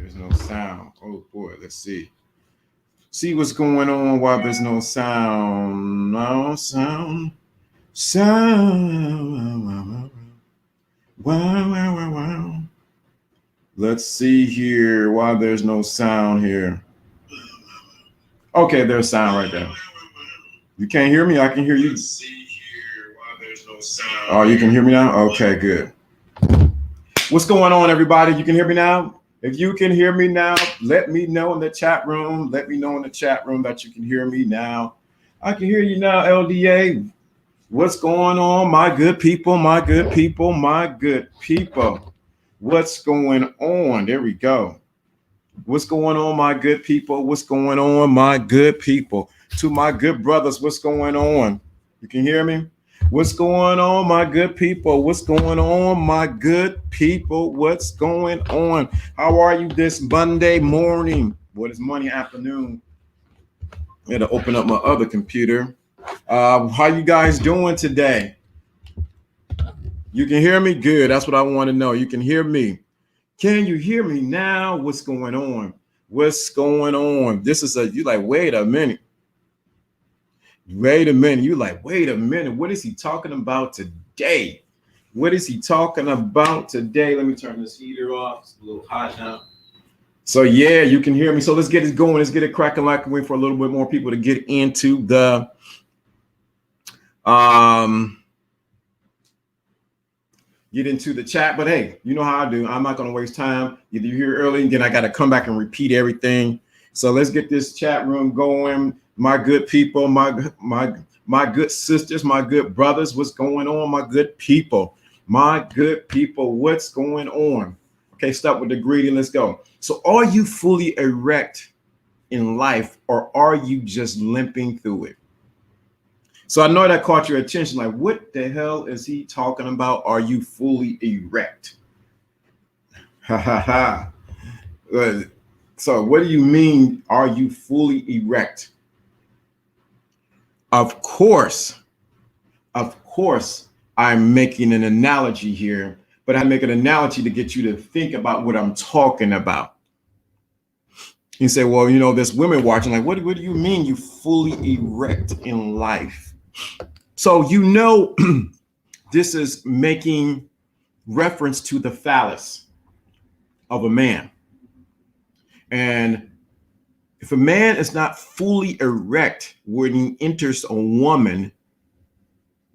There's no sound. Oh boy, let's see. See what's going on while there's no sound. No sound. Sound. Wow, wow, wow, wow. Let's see here why there's no sound here. Okay, there's sound right there. You can't hear me? I can hear you. Oh, you can hear me now? Okay, good. What's going on, everybody? You can hear me now? If you can hear me now, let me know in the chat room. Let me know in the chat room that you can hear me now. I can hear you now, LDA. What's going on, my good people, my good people, my good people? What's going on? There we go. What's going on, my good people? What's going on, my good people? To my good brothers, what's going on? You can hear me? What's going on, my good people? What's going on, my good people? What's going on? How are you this Monday morning? What is Monday afternoon? I had to open up my other computer. How you guys doing today? You can hear me? Good. That's what I want to know. You can hear me. Can you hear me now? What's going on? What's going on? This is you like, wait a minute. Wait a minute. You like, wait a minute. What is he talking about today? What is he talking about today? Let me turn this heater off. It's a little hot now. So yeah, you can hear me. So let's get it going. Let's get it cracking like we wait for a little bit more people to get into the chat. But hey, you know how I do. I'm not going to waste time. Either you're here early and then I got to come back and repeat everything. So let's get this chat room going. My good people, my good sisters, my good brothers, what's going on, my good people? My good people, what's going on? Okay, start with the greeting. Let's go. So are you fully erect in life or are you just limping through it? So I know that caught your attention. Like, what the hell is he talking about? Are you fully erect? Ha ha ha. So what do you mean, are you fully erect? Of course, I'm making an analogy here, but I make an analogy to get you to think about what I'm talking about. You say, well, you know, there's women watching, like, what do you mean you fully erect in life? So, you know, this is making reference to the phallus of a man. And if a man is not fully erect when he enters a woman,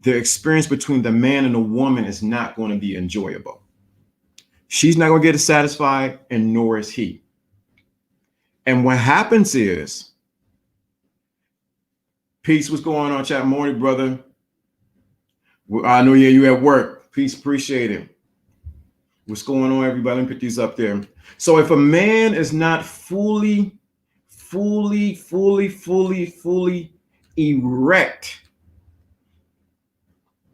the experience between the man and the woman is not going to be enjoyable. She's not going to get satisfied, and nor is he. And what happens is, peace, what's going on, chat? Morning, brother. I know, yeah, you at work. Peace, appreciate it. What's going on, everybody? Let me put these up there. So if a man is not fully erect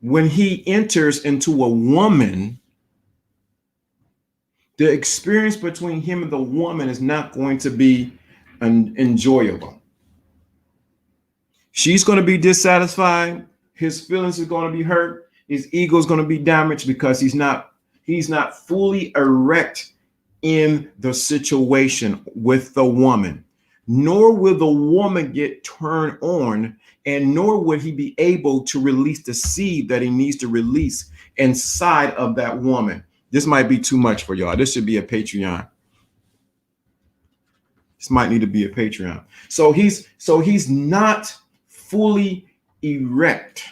when he enters into a woman, the experience between him and the woman is not going to be enjoyable. She's going to be dissatisfied. His feelings are going to be hurt. His ego is going to be damaged because he's not fully erect in the situation with the woman. Nor will the woman get turned on, and nor would he be able to release the seed that he needs to release inside of that woman. This might be too much for y'all. This should be a Patreon. This might need to be a Patreon. So he's not fully erect.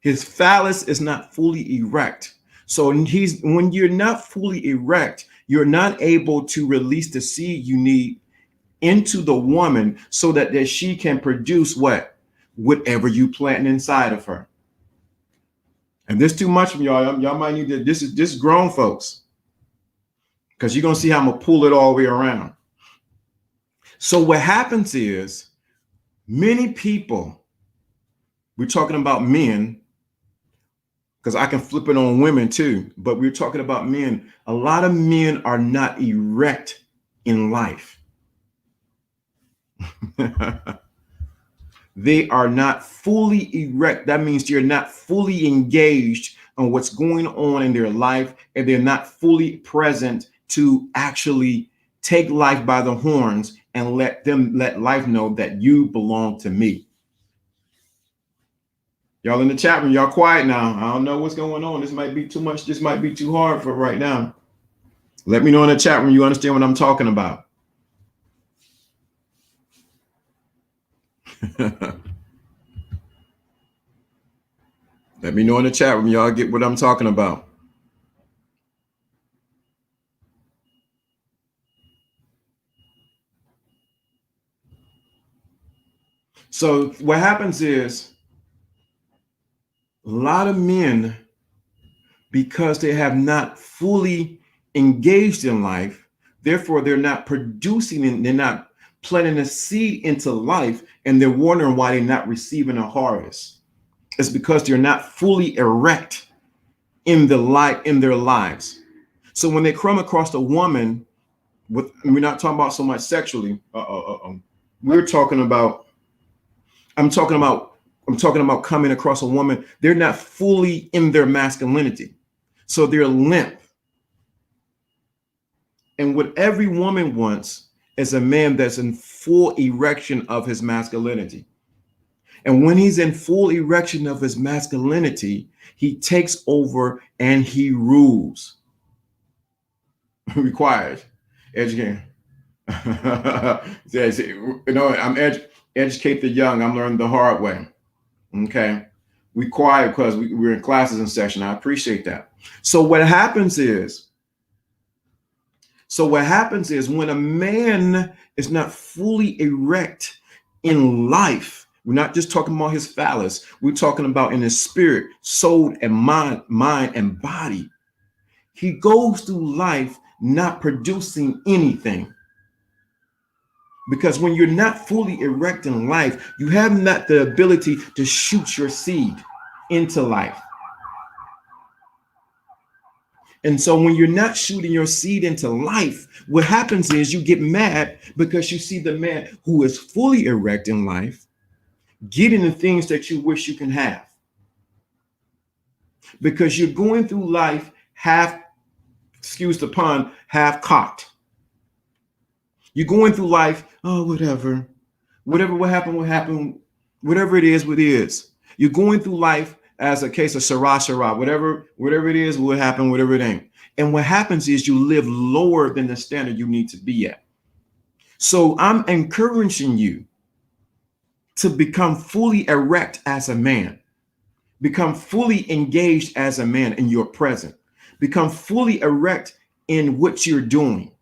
His phallus is not fully erect. So when you're not fully erect, you're not able to release the seed you need into the woman so that she can produce whatever you plant inside of her. And this too much from y'all. Y'all might need to, this is grown folks, because you're going to see how I'm going to pull it all the way around. So what happens is many people, we're talking about men, because I can flip it on women too, but we're talking about men. A lot of men are not erect in life. They are not fully erect. That means you're not fully engaged on what's going on in their life, and they're not fully present to actually take life by the horns and let life know that you belong to me. Y'all in the chat room, y'all quiet now. I don't know what's going on. This might be too much. This might be too hard for right now. Let me know in the chat room you understand what I'm talking about. Let me know in the chat room y'all get what I'm talking about. So what happens is a lot of men, because they have not fully engaged in life, therefore they're not producing and they're not planting a seed into life, and they're wondering why they're not receiving a harvest. It's because they're not fully erect in their lives. So when they come across a woman, we're not talking about so much sexually. We're talking about. I'm talking about coming across a woman. They're not fully in their masculinity, so they're limp. And what every woman wants is a man that's in full erection of his masculinity. And when he's in full erection of his masculinity, he takes over and he rules. Required educating. Educate the young. I'm learning the hard way. Okay. We quiet because we're in classes in session. I appreciate that. So what happens is when a man is not fully erect in life, we're not just talking about his phallus. We're talking about in his spirit, soul, and mind and body. He goes through life not producing anything. Because when you're not fully erect in life, you have not the ability to shoot your seed into life. And so when you're not shooting your seed into life, what happens is you get mad because you see the man who is fully erect in life getting the things that you wish you can have. Because you're going through life half, excuse the pun, half cocked. You're going through life, oh, whatever will happen, whatever it is, what is. You're going through life as a case of Sarah, whatever it is, will happen, whatever it ain't. And what happens is you live lower than the standard you need to be at. So I'm encouraging you to become fully erect as a man, become fully engaged as a man in your present, become fully erect in what you're doing.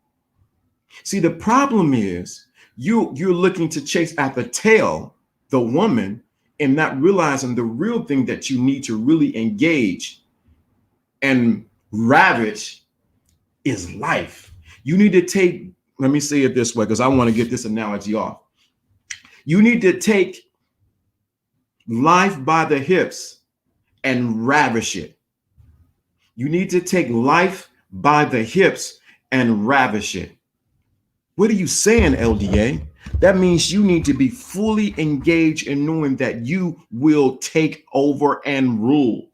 See, the problem is you're looking to chase at the tail, the woman, and not realizing the real thing that you need to really engage and ravage is life. You need to take, let me say it this way, because I want to get this analogy off. You need to take life by the hips and ravish it. You need to take life by the hips and ravish it. What are you saying, LDA? That means you need to be fully engaged in knowing that you will take over and rule.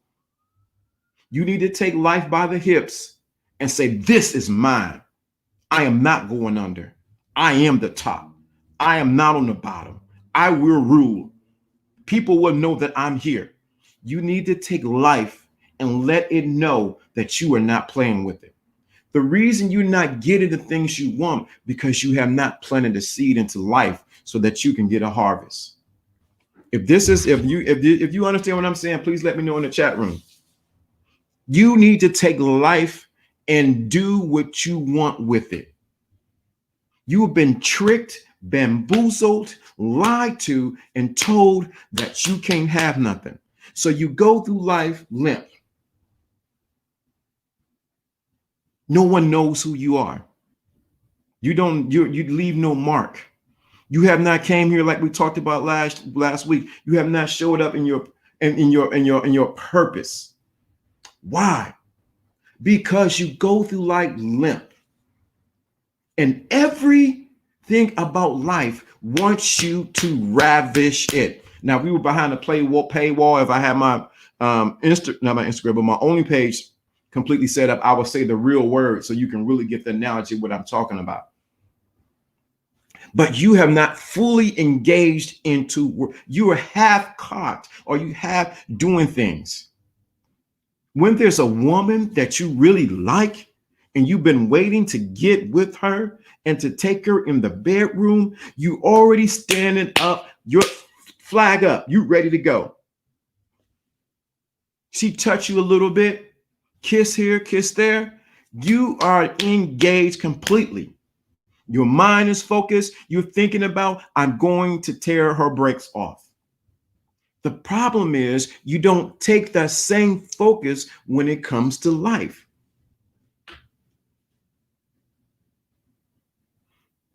You need to take life by the hips and say, this is mine. I am not going under. I am the top. I am not on the bottom. I will rule. People will know that I'm here. You need to take life and let it know that you are not playing with it. The reason you're not getting the things you want because you have not planted a seed into life so that you can get a harvest. If you understand what I'm saying, please let me know in the chat room. You need to take life and do what you want with it. You have been tricked, bamboozled, lied to, and told that you can't have nothing. So you go through life limp. No one knows who you are. You leave no mark. You have not came here like we talked about last week. You have not showed up in your purpose. Why? Because you go through life limp. And everything about life wants you to ravish it. Now, we were behind the paywall. If I had my not my Instagram, but my only page completely set up, I will say the real word so you can really get the analogy of what I'm talking about. But you have not fully engaged into work. You are half caught, or you have doing things. When there's a woman that you really like and you've been waiting to get with her and to take her in the bedroom, you already standing up, your flag up, you ready to go. She touch you a little bit, kiss here, kiss there. You are engaged completely. Your mind is focused. You're thinking about, I'm going to tear her brakes off. The problem is you don't take that same focus when it comes to life.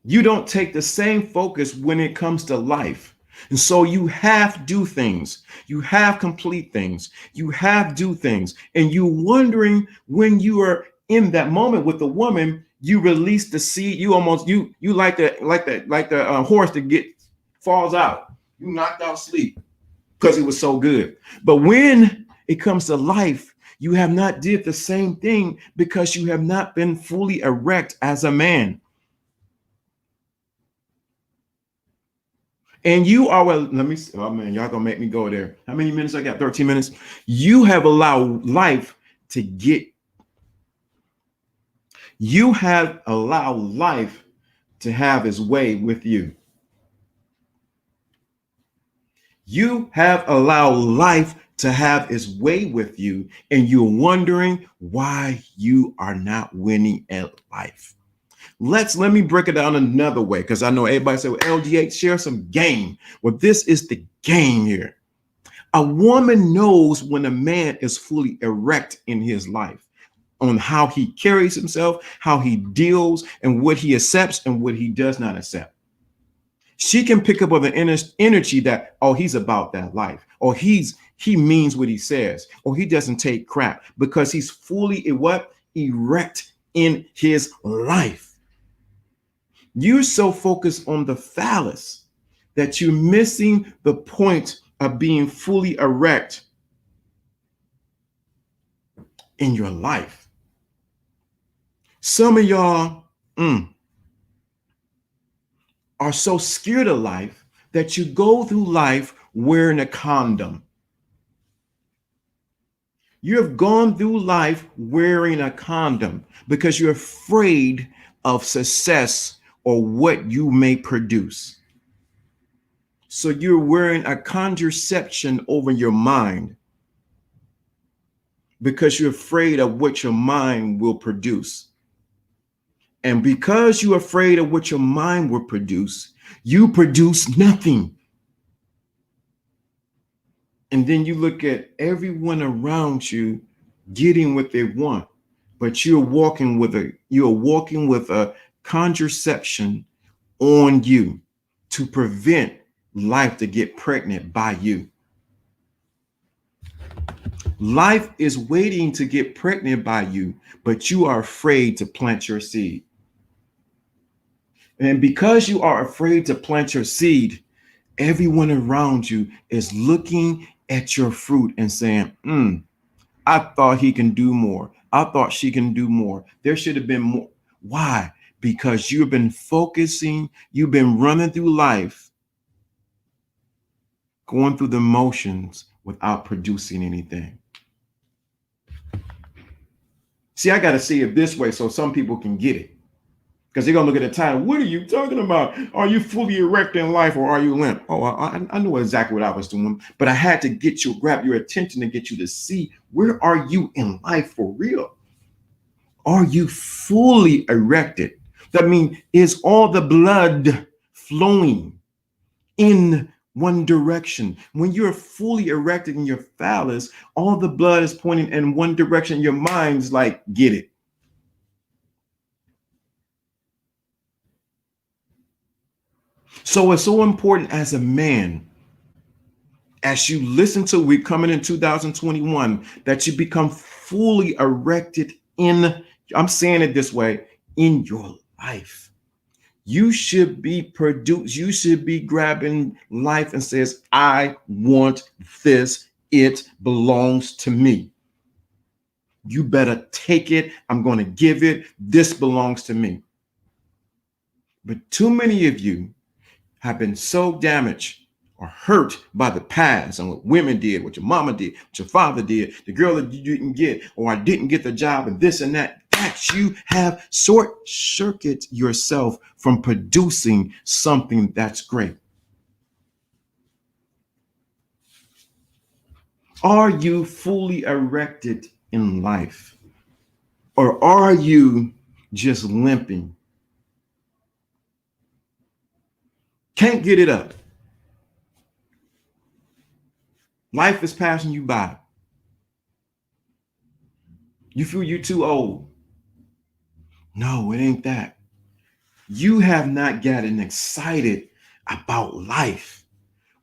You don't take the same focus when it comes to life. And so you have do things, you have complete things, you have do things, and you wondering when you are in that moment with the woman, you release the seed. You almost you like the horse that falls out. You knocked out sleep because it was so good. But when it comes to life, you have not did the same thing because you have not been fully erect as a man. And you are, well, let me, oh man, y'all gonna make me go there. How many minutes I got? 13 minutes. You have allowed life to get, you have allowed life to have its way with you. You have allowed life to have its way with you, and you're wondering why you are not winning at life. Let me break it down another way, because I know everybody say, well, LGH, share some game. Well, this is the game here. A woman knows when a man is fully erect in his life, on how he carries himself, how he deals, and what he accepts and what he does not accept. She can pick up on the energy that, oh, he's about that life, or he means what he says, or he doesn't take crap, because he's fully erect in his life. You're so focused on the phallus that you're missing the point of being fully erect in your life. Some of y'all are so scared of life that you go through life wearing a condom. You have gone through life wearing a condom because you're afraid of success or what you may produce. So you're wearing a contraception over your mind because you're afraid of what your mind will produce. And because you're afraid of what your mind will produce, you produce nothing. And then you look at everyone around you getting what they want, but you're walking with a contraception on you to prevent life to get pregnant by you. Life is waiting to get pregnant by you, but you are afraid to plant your seed. And because you are afraid to plant your seed, everyone around you is looking at your fruit and saying, I thought he can do more. I thought she can do more. There should have been more. Why? Because you've been focusing, you've been running through life, going through the motions without producing anything. See, I got to say it this way so some people can get it. Because they're going to look at the title. What are you talking about? Are you fully erect in life or are you limp? Oh, I knew exactly what I was doing, but I had to grab your attention and get you to see, where are you in life for real? Are you fully erected? That means, is all the blood flowing in one direction? When you're fully erected in your phallus, all the blood is pointing in one direction. Your mind's like, get it. So it's so important as a man, as you listen to, we're coming in 2021, that you become fully erected in, I'm saying it this way, in your life. You should be produced. You should be grabbing life and says, I want this. It belongs to me. You better take it. I'm going to give it. This belongs to me. But too many of you have been so damaged or hurt by the past and what women did, what your mama did, what your father did, the girl that you didn't get, or I didn't get the job and this and that you have short circuit yourself from producing something that's great. Are you fully erected in life? Or are you just limping? Can't get it up. Life is passing you by. You feel you're too old. No, it ain't that. You have not gotten excited about life.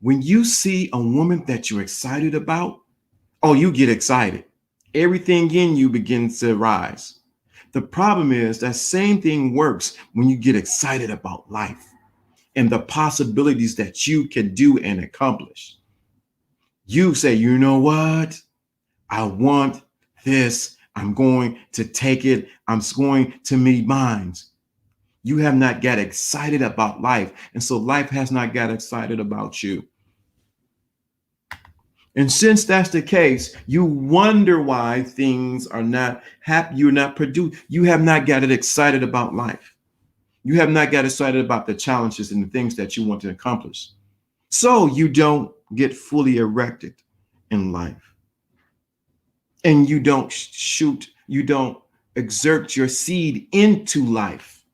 When you see a woman that you're excited about, oh, you get excited. Everything in you begins to rise. The problem is that same thing works when you get excited about life and the possibilities that you can do and accomplish. You say, you know what? I want this. I'm going to take it. I'm going to meet mine. You have not got excited about life. And so life has not got excited about you. And since that's the case, you wonder why things are not happy. You're not produced. You have not got it excited about life. You have not got excited about the challenges and the things that you want to accomplish. So you don't get fully erected in life. And you don't you don't exert your seed into life.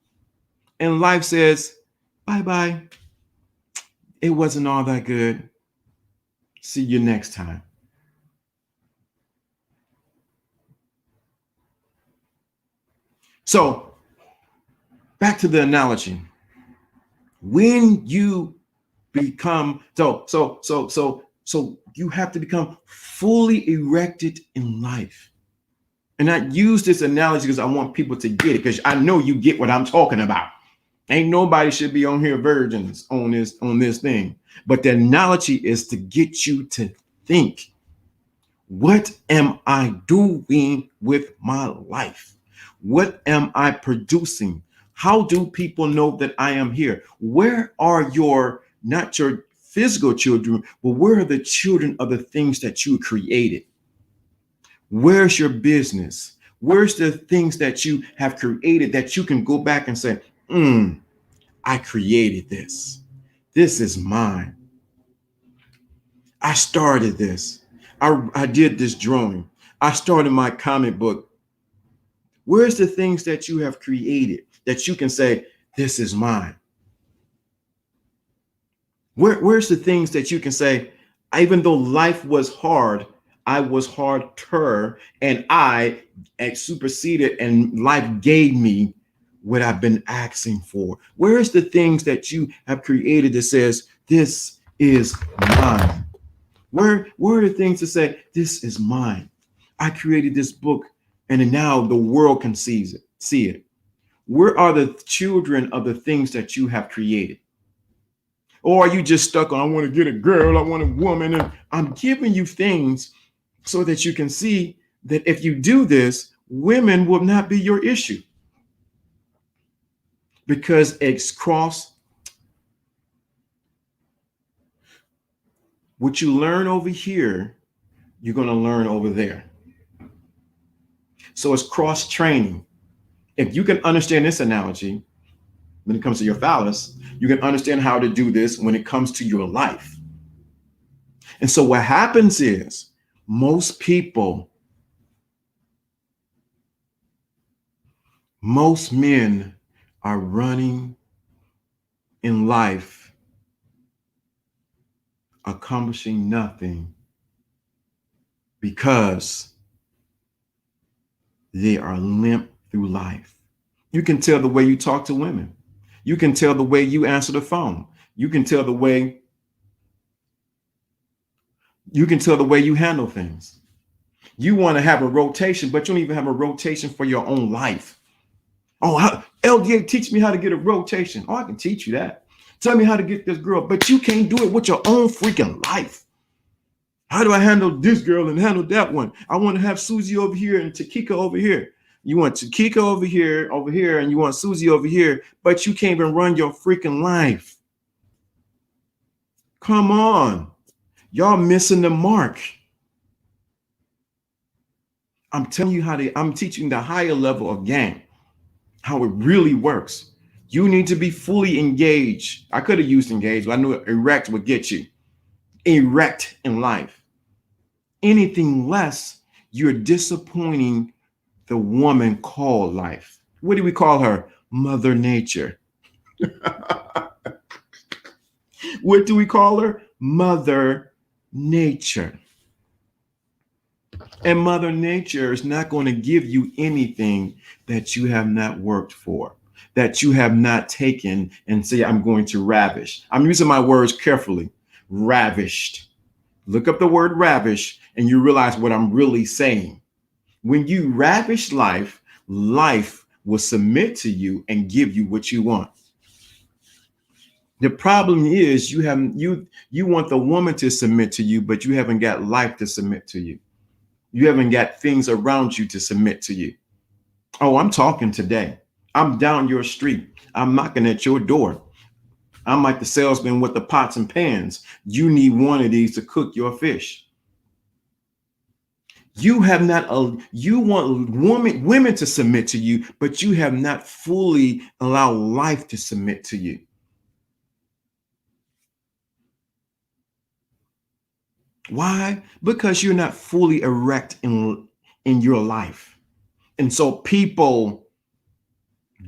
And life says, bye-bye. It wasn't all that good. See you next time. So back to the analogy. When you become so you have to become fully erected in life. And I use this analogy because I want people to get it, because I know you get what I'm talking about. Ain't nobody should be on here virgins on this thing. But the analogy is to get you to think, what am I doing with my life? What am I producing? How do people know that I am here? Where are not your physical children, but where are the children of the things that you created? Where's your business? Where's the things that you have created that you can go back and say, I created this. This is mine. I started this. I did this drawing. I started my comic book. Where's the things that you have created that you can say, this is mine? Where's the things that you can say, even though life was hard, I was harder, and I superseded, and life gave me what I've been asking for? Where's the things that you have created that says, this is mine? Where are the things to say, this is mine? I created this book, and now the world can see it. Where are the children of the things that you have created? Or are you just stuck on, I want to get a girl, I want a woman? And I'm giving you things so that you can see that if you do this, women will not be your issue. Because it's cross. What you learn over here, you're going to learn over there. So it's cross training. If you can understand this analogy, when it comes to your phallus, you can understand how to do this when it comes to your life. And so what happens is most men are running in life, accomplishing nothing because they are limp through life. You can tell the way you talk to women. You can tell the way you answer the phone. You can tell the way you handle things. You want to have a rotation, but you don't even have a rotation for your own life. Oh, LDA, teach me how to get a rotation. Oh, I can teach you that. Tell me how to get this girl, but you can't do it with your own freaking life. How do I handle this girl and handle that one? I want to have Susie over here and Takika over here. You want Takika over here, and you want Susie over here, but you can't even run your freaking life. Come on. Y'all missing the mark. I'm telling you I'm teaching the higher level of game, how it really works. You need to be fully engaged. I could have used engaged, but I knew erect would get you. Erect in life. Anything less, you're disappointing the woman called life. What do we call her? Mother Nature. What do we call her? Mother Nature. And Mother Nature is not going to give you anything that you have not worked for, that you have not taken and say, I'm going to ravish. I'm using my words carefully. Ravished. Look up the word ravish and you realize what I'm really saying. When you ravish life, life will submit to you and give you what you want. The problem is you want the woman to submit to you, but you haven't got life to submit to you. You haven't got things around you to submit to you. Oh, I'm talking today. I'm down your street. I'm knocking at your door. I'm like the salesman with the pots and pans. You need one of these to cook your fish. You have not, you want women to submit to you, but you have not fully allowed life to submit to you. Why? Because you're not fully erect in your life. And so people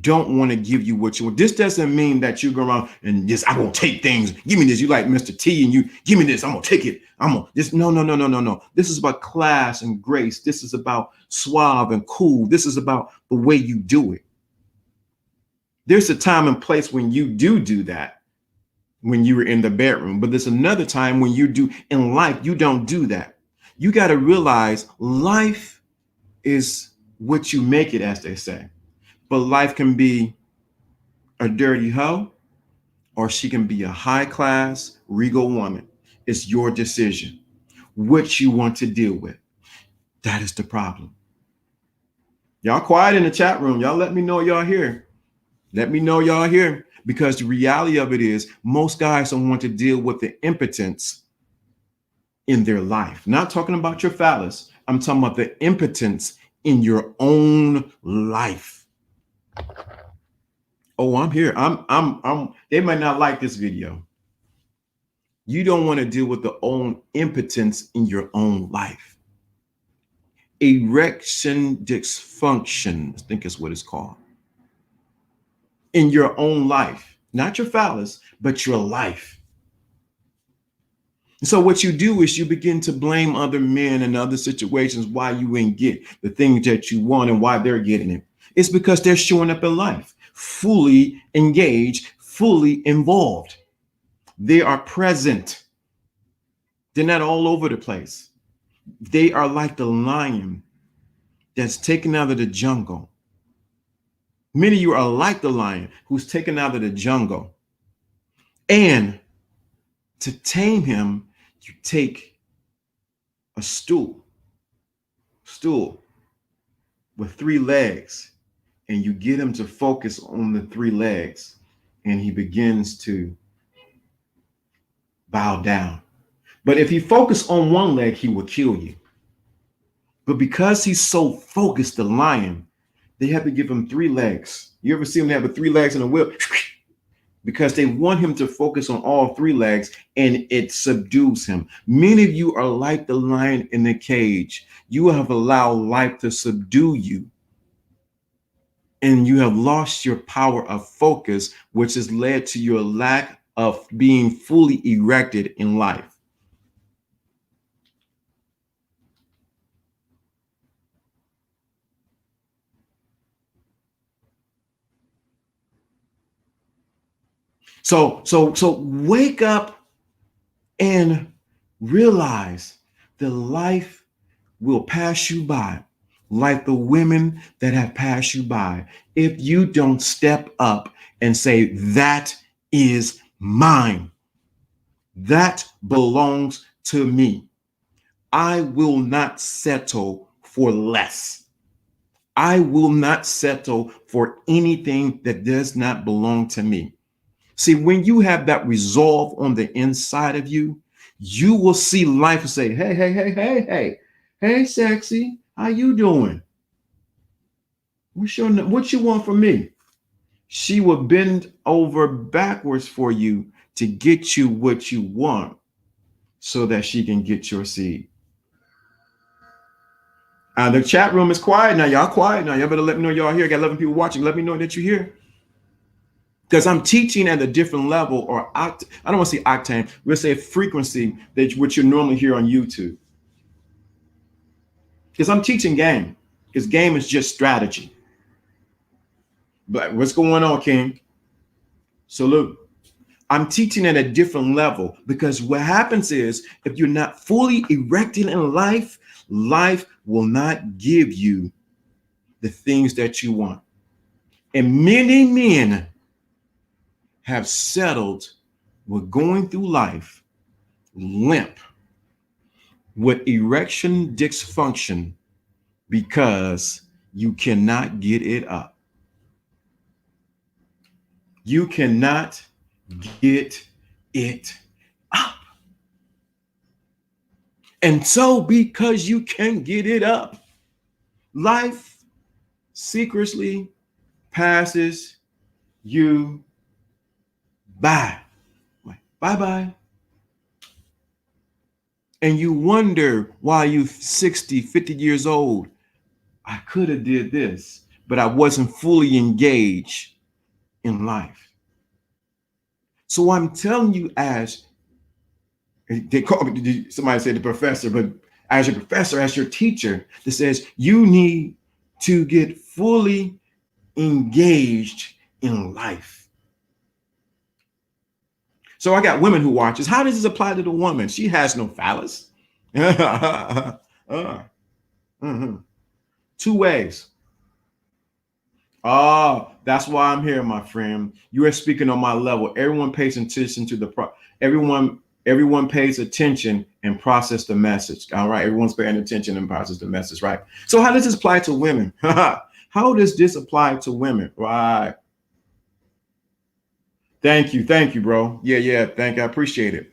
don't want to give you what you want. This doesn't mean that you go around and just, I'm gonna take things. Give me this. You like Mr. T and you give me this. I'm gonna take it. I'm gonna this. No. This is about class and grace. This is about suave and cool. This is about the way you do it. There's a time and place when you do that, when you were in the bedroom, but there's another time when you do in life, you don't do that. You got to realize life is what you make it, as they say. But life can be a dirty hoe, or she can be a high class, regal woman. It's your decision, what you want to deal with. That is the problem. Y'all quiet in the chat room. Y'all let me know y'all here. Let me know y'all here, because the reality of it is most guys don't want to deal with the impotence in their life. Not talking about your phallus. I'm talking about the impotence in your own life. Oh, I'm here. They might not like this video. You don't want to deal with the own impotence in your own life. Erection dysfunction, I think is what it's called. In your own life, not your phallus, but your life. So what you do is you begin to blame other men and other situations why you ain't get the things that you want and why they're getting it. It's because they're showing up in life, fully engaged, fully involved. They are present. They're not all over the place. They are like the lion that's taken out of the jungle. Many of you are like the lion who's taken out of the jungle. And to tame him, you take a stool with 3 legs, and you get him to focus on the 3 legs, and he begins to bow down. But if he focuses on 1 leg, he will kill you. But because he's so focused, the lion, they have to give him 3 legs. You ever see him have 3 legs in a whip? Because they want him to focus on all 3 legs, and it subdues him. Many of you are like the lion in the cage. You have allowed life to subdue you, and you have lost your power of focus, which has led to your lack of being fully erected in life. So wake up and realize that life will pass you by, like the women that have passed you by, if you don't step up and say, that is mine. That belongs to me. I will not settle for less. I will not settle for anything that does not belong to me. See, when you have that resolve on the inside of you, you will see life and say, hey, hey, hey, hey, hey, hey, sexy, how you doing? What you want from me? She will bend over backwards for you to get you what you want so that she can get your seed. The chat room is quiet now. Y'all quiet now. Y'all better let me know y'all here. I got 11 people watching. Let me know that you're here. Because I'm teaching at a different level, or I don't want to say octane, we'll say frequency that what you normally hear on YouTube. Because I'm teaching game. Because game is just strategy. But what's going on, King? So look, I'm teaching at a different level because what happens is if you're not fully erected in life, life will not give you the things that you want. And many men have settled with going through life limp with erection dysfunction because you cannot get it up. You cannot get it up. And so because you can't get it up, life secretly passes you by. Bye-bye. And you wonder why you 60, 50 years old. I could have did this, but I wasn't fully engaged in life. So I'm telling you, as they call me, somebody said the professor, but as your professor, as your teacher, that says you need to get fully engaged in life. So I got women who watches. How does this apply to the woman? She has no phallus. Mm-hmm. Two ways. Oh, that's why I'm here, my friend. You are speaking on my level. Everyone pays attention to the everyone pays attention and process the message. All right. Everyone's paying attention and process the message, right? So how does this apply to women? How does this apply to women? Right. Thank you, bro. Yeah. Thank you. I appreciate it.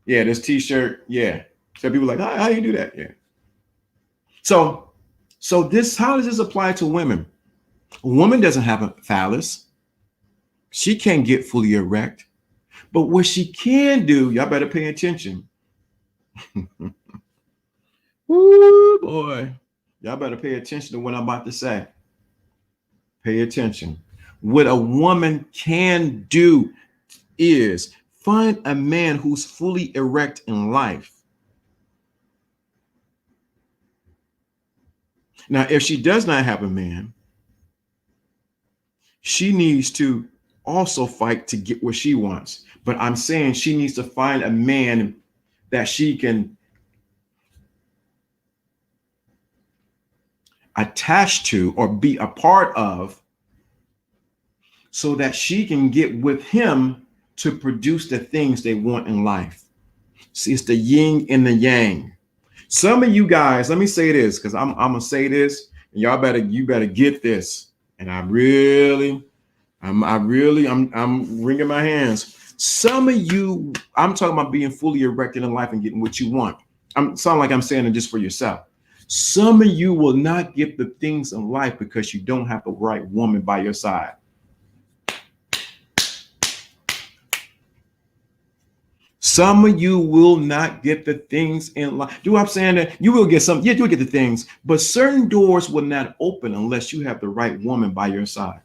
Yeah, this t-shirt. Yeah. So people are like, how do you do that? Yeah. So how does this apply to women? A woman doesn't have a phallus. She can't get fully erect. But what she can do, y'all better pay attention. Woo, boy. Y'all better pay attention to what I'm about to say. Pay attention. What a woman can do is find a man who's fully erect in life. Now, if she does not have a man, she needs to also fight to get what she wants. But I'm saying she needs to find a man that she can attach to or be a part of so that she can get with him to produce the things they want in life. See, it's the yin and the yang. Some of you guys, let me say this, because I'm gonna say this, and you better get this. And I'm wringing my hands. Some of you, I'm talking about being fully erected in life and getting what you want. I'm sound like I'm saying it just for yourself. Some of you will not get the things in life because you don't have the right woman by your side. Some of you will not get the things in life. Do I'm saying that you will get some? Yeah, you'll get the things, but certain doors will not open unless you have the right woman by your side.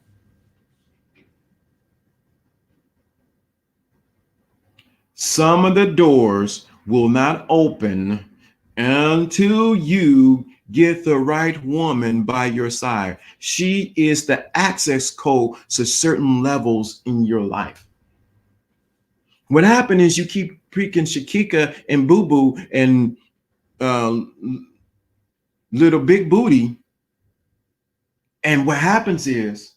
Some of the doors will not open until you get the right woman by your side. She is the access code to certain levels in your life. What happened is you keep freaking Shakika and Boo Boo and Little Big Booty. And what happens is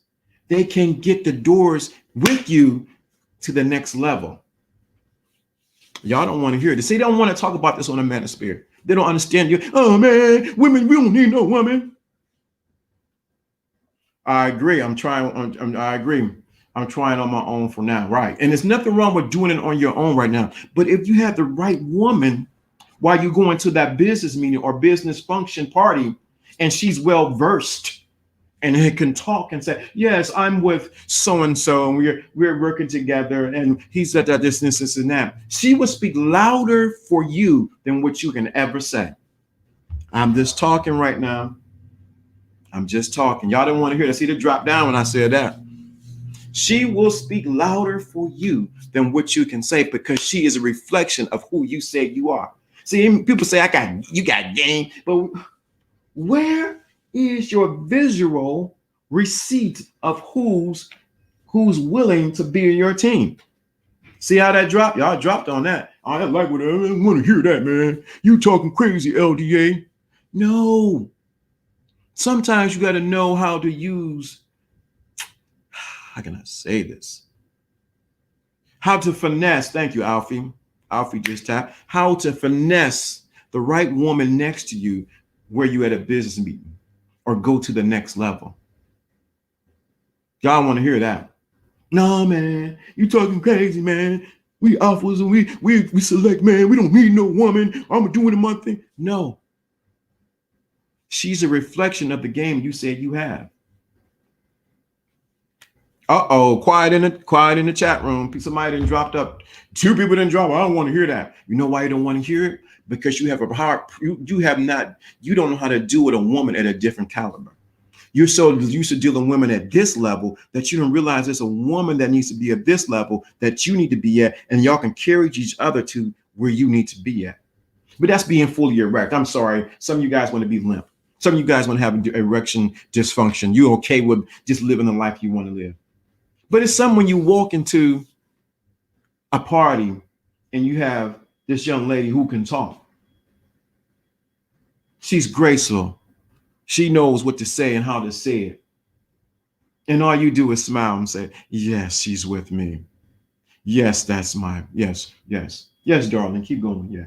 they can get the doors with you to the next level. Y'all don't want to hear this. See, they don't want to talk about this on a manosphere. They don't understand you. Oh man, women, we don't need no woman. I agree. I agree. I'm trying on my own for now. Right. And there's nothing wrong with doing it on your own right now. But if you have the right woman while you go into that business meeting or business function party, and she's well versed and he can talk and say, yes, I'm with so and so, and we're working together, and he said that this and that. She will speak louder for you than what you can ever say. I'm just talking right now. I'm just talking. Y'all didn't want to hear that. See the drop down when I said that. She will speak louder for you than what you can say because she is a reflection of who you say you are. See, people say, you got game, but where is your visual receipt of who's willing to be in your team? See how that dropped? Y'all dropped on that. I like what I want to hear that, man. You talking crazy, LDA. No. Sometimes you got to know how to use, how can I say this? How to finesse. Thank you, Alfie. Alfie just tapped. How to finesse the right woman next to you where you at a business meeting or go to the next level. Y'all want to hear that? No, man, you talking crazy, man. We alphas and we select, man. We don't need no woman. I'm doing the month thing. No. She's a reflection of the game you said you have. Uh-oh, quiet in the chat room. Somebody done dropped up. 2 people didn't drop. I don't want to hear that. You know why you don't want to hear it? Because you have a heart. You don't know how to deal with a woman at a different caliber. You're so used to dealing with women at this level that you don't realize there's a woman that needs to be at this level that you need to be at, and y'all can carry each other to where you need to be at. But that's being fully erect. I'm sorry. Some of you guys want to be limp. Some of you guys want to have erection dysfunction. You're okay with just living the life you want to live. But it's some when you walk into a party and you have this young lady who can talk. She's graceful. She knows what to say and how to say it. And all you do is smile and say, yes, she's with me. Yes, that's yes, darling, keep going. Yeah.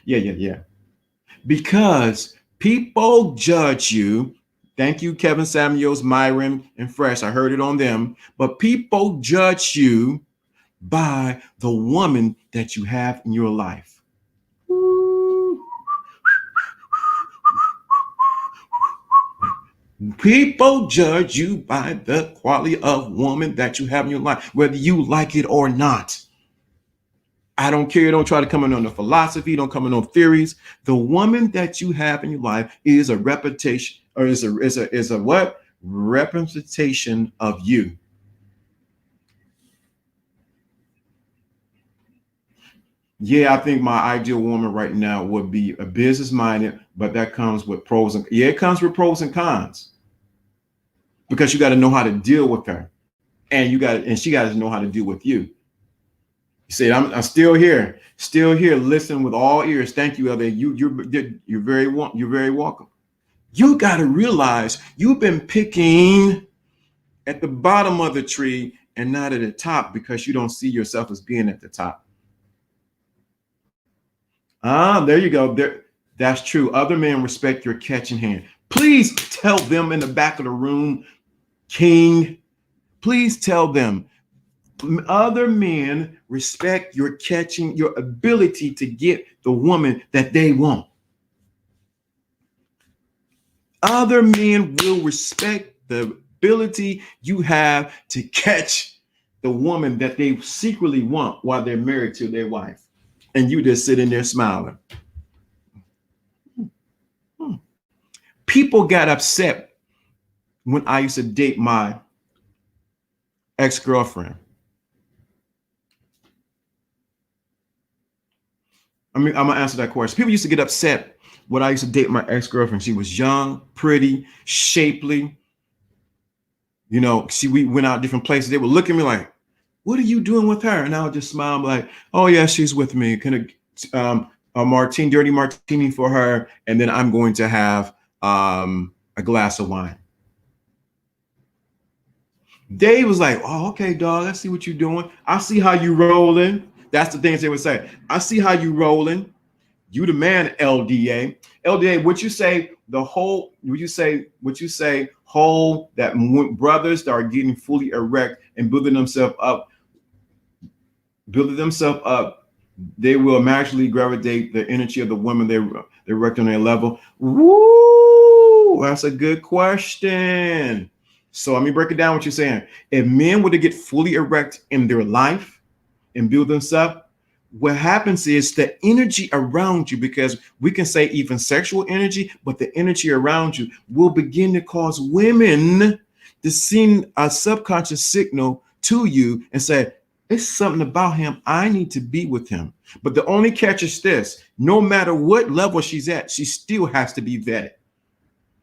Yeah. Because people judge you. Thank you, Kevin Samuels, Myron, and Fresh. I heard it on them. But people judge you by the woman that you have in your life. People judge you by the quality of woman that you have in your life, whether you like it or not. I don't care. Don't try to come in on the philosophy. Don't come in on theories. The woman that you have in your life is a reputation, or is a what? Representation of you. Yeah, I think my ideal woman right now would be a business minded, but that comes with pros and it comes with pros and cons because you got to know how to deal with her, and she got to know how to deal with you. You say, I'm still here, listen with all ears. Thank you, Elder. You're very welcome. You got to realize you've been picking at the bottom of the tree and not at the top because you don't see yourself as being at the top. There you go. That's true. Other men respect your catching hand. Please tell them in the back of the room, King. Please tell them. Other men respect your ability to get the woman that they want. Other men will respect the ability you have to catch the woman that they secretly want while they're married to their wife. And you just sitting there smiling. People got upset when I used to date my ex-girlfriend. I'm gonna answer that question. People used to get upset when I used to date my ex-girlfriend. She was young, pretty, shapely. You know, we went out different places. They would look at me like, "What are you doing with her?" And I would just smile, like, "Oh yeah, she's with me. Kind of a dirty martini for her, and then I'm going to have a glass of wine." Dave was like, "Oh, okay, dog. I see what you're doing. I see how you rolling. That's the things they would say. I see how you rolling. You the man, LDA. LDA, would you say the whole, would you say whole that brothers that are getting fully erect and building themselves up, they will magically gravitate the energy of the women they're erect on their level? Woo, that's a good question. So let me break it down what you're saying. If men were to get fully erect in their life and build themselves, what happens is the energy around you, because we can say even sexual energy, but the energy around you will begin to cause women to send a subconscious signal to you and say, it's something about him. I need to be with him. But the only catch is this: no matter what level she's at, she still has to be vetted.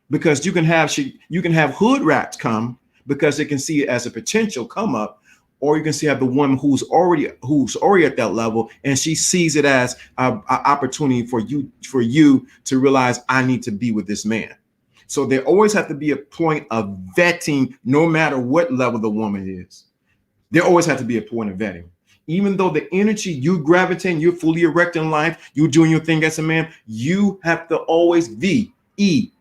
Because you can have hood rats come because they can see it as a potential come up, or you can see have the woman who's already at that level, and she sees it as an opportunity for you to realize, I need to be with this man. So there always have to be a point of vetting, no matter what level the woman is. There always has to be a point of vetting. Even though the energy you gravitate, you're fully erect in life, you're doing your thing as a man, you have to always VETTING.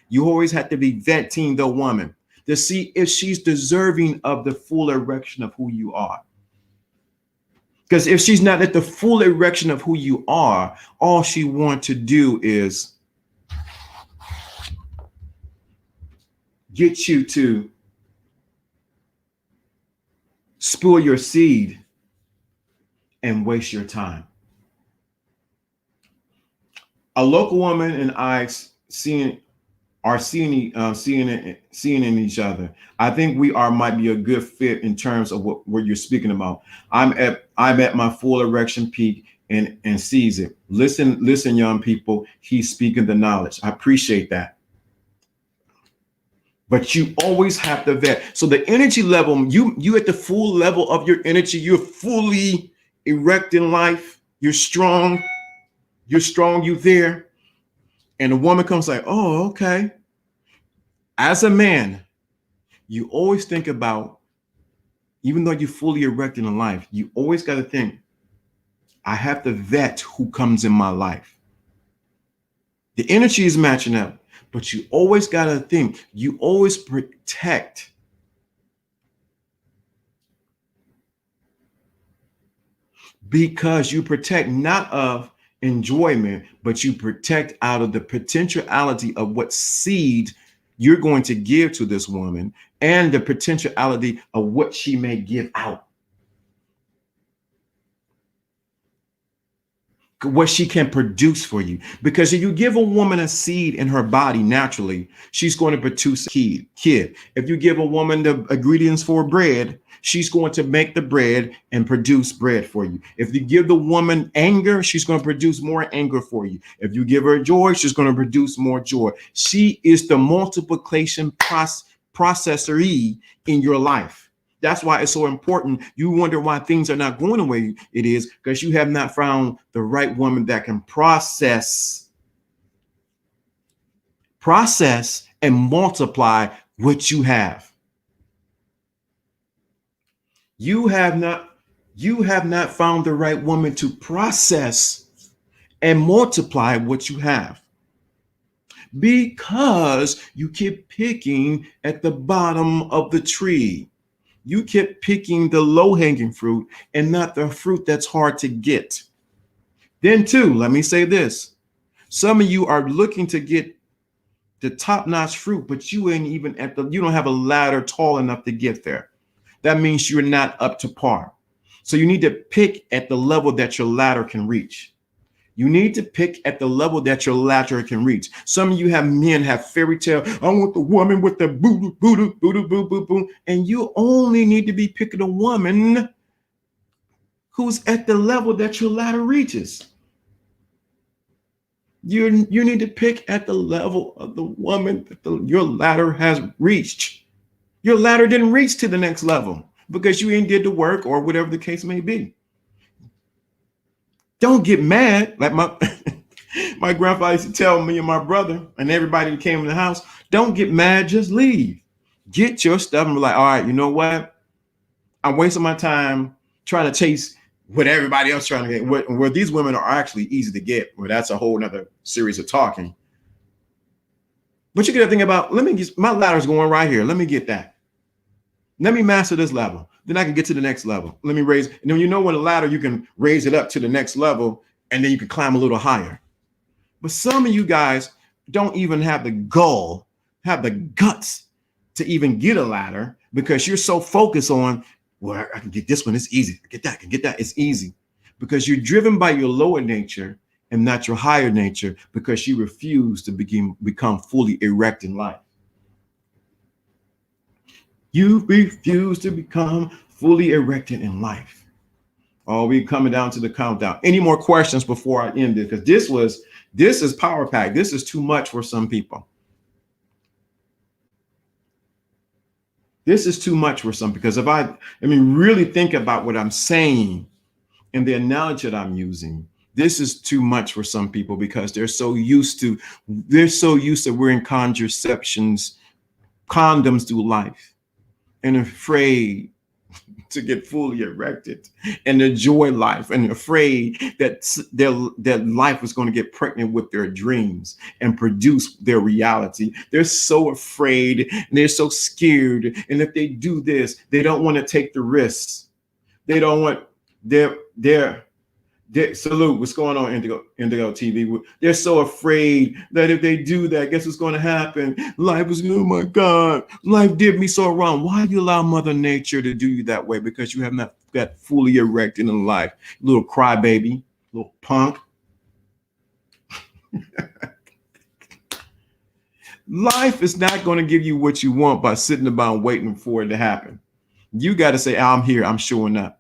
You always have to be vetting the woman to see if she's deserving of the full erection of who you are. Because if she's not at the full erection of who you are, all she wants to do is get you to spill your seed and waste your time. A local woman and I seeing in each other. I think we might be a good fit in terms of what you're speaking about. I'm at my full erection peak and sees it. Listen, young people. He's speaking the knowledge. I appreciate that. But you always have to vet. So the energy level, you at the full level of your energy, you're fully erect in life. You're strong. You're there. And a woman comes like, oh, okay. As a man, you always think about, even though you're fully erected in life, you always got to think, I have to vet who comes in my life. The energy is matching up, but you always got to think, you always protect. Because you protect not of enjoyment, but you protect out of the potentiality of what seed you're going to give to this woman and the potentiality of what she may give out. What she can produce for you. Because if you give a woman a seed in her body naturally, she's going to produce a kid. If you give a woman the ingredients for bread, she's going to make the bread and produce bread for you. If you give the woman anger, she's going to produce more anger for you. If you give her joy, she's going to produce more joy. She is the multiplication processor in your life. That's why it's so important. You wonder why things are not going the way it is, because you have not found the right woman that can process and multiply what you have. You have not found the right woman to process and multiply what you have, because you keep picking at the bottom of the tree. You kept picking the low-hanging fruit and not the fruit that's hard to get. Then too, let me say this. Some of you are looking to get the top-notch fruit, but you ain't even you don't have a ladder tall enough to get there. That means you're not up to par. So you need to pick at the level that your ladder can reach. You need to pick at the level that your ladder can reach. Some of you men have fairy tale. I want the woman with the boo boo boo boo boo boo boo. And you only need to be picking a woman who's at the level that your ladder reaches. You need to pick at the level of the woman that your ladder has reached. Your ladder didn't reach to the next level because you ain't did the work or whatever the case may be. Don't get mad. Like my grandfather used to tell me and my brother and everybody who came in the house, don't get mad, just leave. Get your stuff and be like, all right, you know what? I'm wasting my time trying to chase what everybody else trying to get, where these women are actually easy to get. Well, that's a whole nother series of talking. But you get to think about, let me get, my ladder's going right here. Let me get that. Let me master this level. Then I can get to the next level. Let me raise, and then you know when a ladder, you can raise it up to the next level, and then you can climb a little higher. But some of you guys don't even have the gall, have the guts to even get a ladder because you're so focused on, well, I can get this one, it's easy. I can get that, it's easy. Because you're driven by your lower nature and not your higher nature because you refuse to become fully erect in life. You refuse to become fully erected in life. Oh, we coming down to the countdown. Any more questions before I end it? Because this is power pack. This is too much for some people. This is too much for some, because if I really think about what I'm saying and the analogy that I'm using, this is too much for some people because they're so used to wearing contraceptions, condoms through life, and afraid to get fully erected and enjoy life, and afraid that their life is going to get pregnant with their dreams and produce their reality. They're so afraid and they're so scared. And if they do this, they don't want to take the risks. They don't want their salute. What's going on, Indigo TV? They're so afraid that if they do that, guess what's going to happen? Life is, oh my God, life did me so wrong. Why do you allow Mother Nature to do you that way? Because you have not got fully erected in life. Little crybaby, little punk. Life is not going to give you what you want by sitting about waiting for it to happen. You got to say, I'm here, I'm showing up.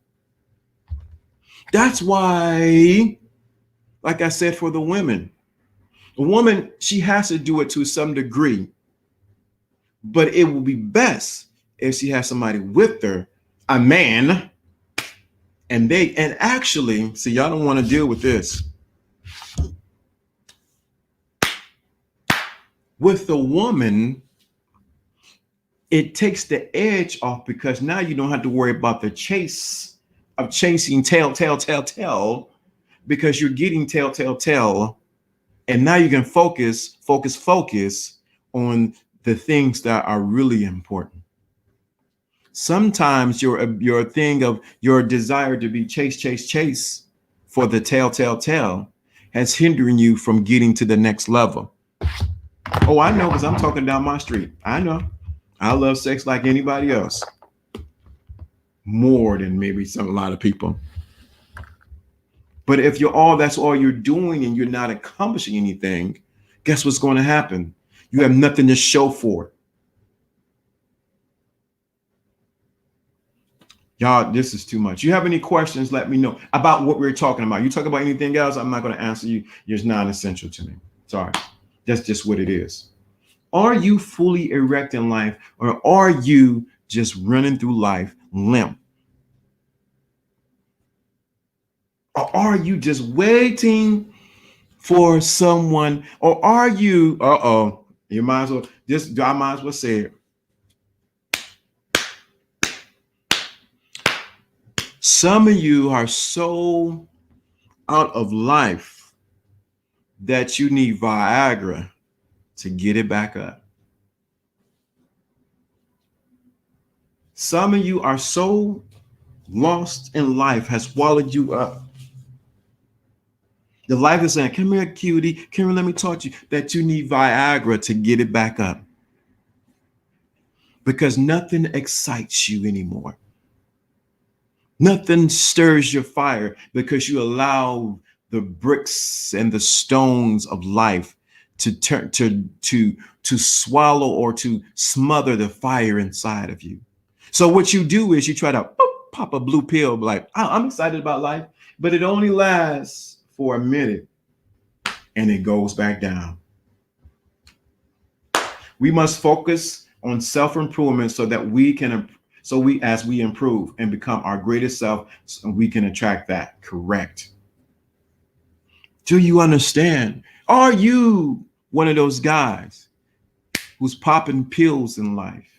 That's why, like I said, for the women, a woman, she has to do it to some degree, but it will be best if she has somebody with her, a man, and actually, see, y'all don't want to deal with this. With the woman, it takes the edge off because now you don't have to worry about the chase of chasing tail, because you're getting tail, and now you can focus on the things that are really important. Sometimes your thing of your desire to be chase for the tail has hindering you from getting to the next level. Oh, I know, because I'm talking down my street. I know. I love sex like anybody else. More than maybe a lot of people. But if that's all you're doing and you're not accomplishing anything, guess what's going to happen? You have nothing to show for it. Y'all, this is too much. You have any questions, let me know about what we're talking about. You talk about anything else, I'm not going to answer you. You're not essential to me. Sorry. That's just what it is. Are you fully erect in life, or are you just running through life limp? Or are you just waiting for someone? Or are you, you might as well, I might as well say it. Some of you are so out of life that you need Viagra to get it back up. Some of you are so lost in life, has swallowed you up. The life is saying, come here, cutie, come here, let me talk to you, that you need Viagra to get it back up. Because nothing excites you anymore. Nothing stirs your fire because you allow the bricks and the stones of life to turn to swallow or to smother the fire inside of you. So what you do is you try to pop a blue pill, like, I'm excited about life, but it only lasts for a minute and it goes back down. We must focus on self-improvement so that as we improve and become our greatest self, so we can attract that. Correct. Do you understand? Are you one of those guys who's popping pills in life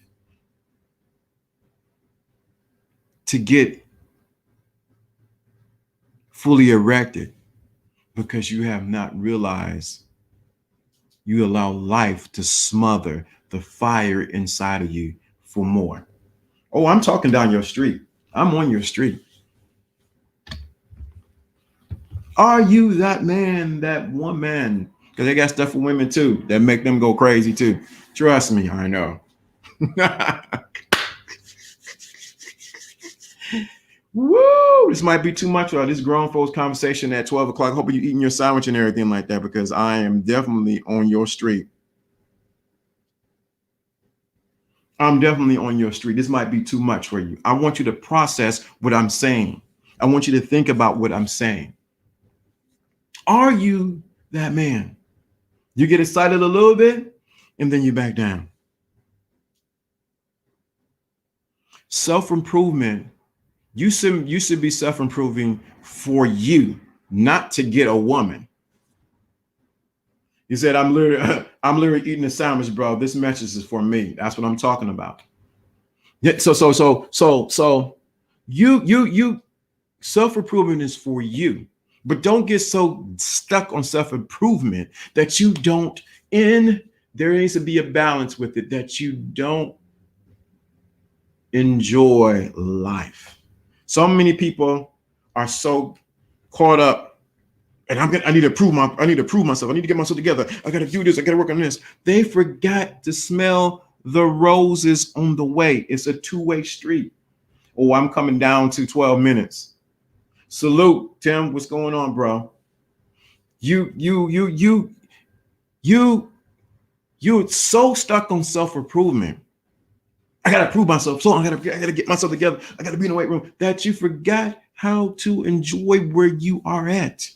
to get fully erected because you have not realized you allow life to smother the fire inside of you for more. Oh, I'm talking down your street. I'm on your street. Are you that man, that woman? Because they got stuff for women too that make them go crazy too. Trust me, I know. Woo! This might be too much for this grown folks conversation at 12 o'clock. Hope you're eating your sandwich and everything like that because I am definitely on your street. I'm definitely on your street. This might be too much for you. I want you to process what I'm saying. I want you to think about what I'm saying. Are you that man? You get excited a little bit and then you back down. Self-improvement. You should be self-improving for you, not to get a woman. You said, I'm literally eating a sandwich, bro. This message is for me. That's what I'm talking about. Yeah. So you self-improvement is for you, but don't get so stuck on self-improvement that you don't there needs to be a balance with it, that you don't enjoy life. So many people are so caught up, and I need to prove myself. I need to get myself together. I got to do this. I got to work on this. They forgot to smell the roses on the way. It's a two-way street. Oh, I'm coming down to 12 minutes. Salute, Tim. What's going on, bro? You're so stuck on self-improvement. I gotta prove myself. So I gotta get myself together. I gotta be in the weight room. That you forgot how to enjoy where you are at.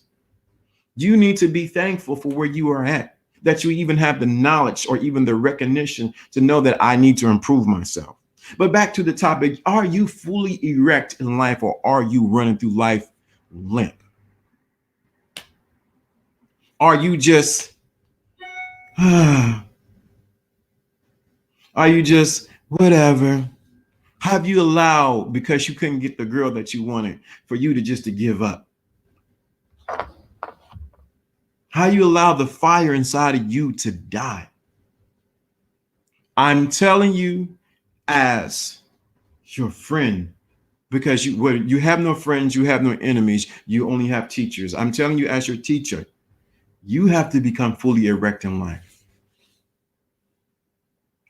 You need to be thankful for where you are at. That you even have the knowledge or even the recognition to know that I need to improve myself. But back to the topic, are you fully erect in life or are you running through life limp? Are you just, are you just whatever? Have you allowed, because you couldn't get the girl that you wanted, for you to give up? How you allow the fire inside of you to die? I'm telling you as your friend, because you have no friends, you have no enemies, you only have teachers. I'm telling you as your teacher, you have to become fully erect in life.